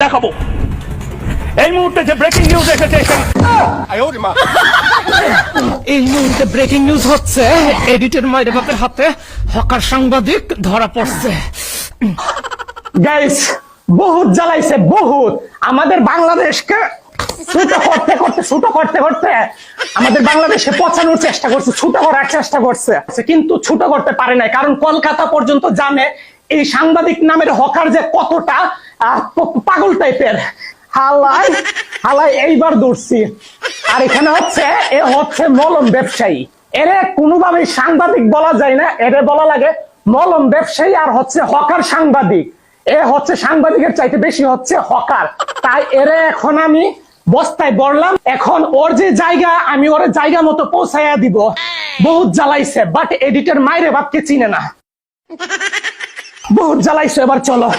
দেখাবো। এই মুহূর্তে যে ব্রেকিং নিউজ এসেছে এই মুহূর্তে ব্রেকিং নিউজ হচ্ছে, এডিটের মায়ের বাপের হাতে হকার সাংবাদিক ধরা পড়ছে। গাইস, বহুত জ্বালাইছে, বহুত। আমাদের বাংলাদেশকে ছোট করতে আমাদের বাংলাদেশে পচানোর চেষ্টা করছে, ছোট করার চেষ্টা করছে, কিন্তু ছোট করতে পারে নাই। কারণ কলকাতা পর্যন্ত জানে এই সাংবাদিক নামের হকার যে কতটা পাগল টাইপের। হালাই এইবার ধরছি। আর এখানে হচ্ছে মলম ব্যবসায়ী। এরে কোনোভাবেই সাংবাদিক বলা যায় না, এরে বলা লাগে মলম ব্যবসায়ী আর হচ্ছে হকার সাংবাদিক। এ হচ্ছে সাংবাদিকের চাইতে বেশি হচ্ছে হকার। তাই এরে এখন আমি বস্তায় বললাম, এখন ওর যে জায়গা আমি ওর জায়গা মতো পৌঁছাইয়া দিব। বহুত জ্বালাইছে, বাট এডিটর মাইরে বাপকে চিনে না। বহুত জ্বালাইছে, এবার চলো।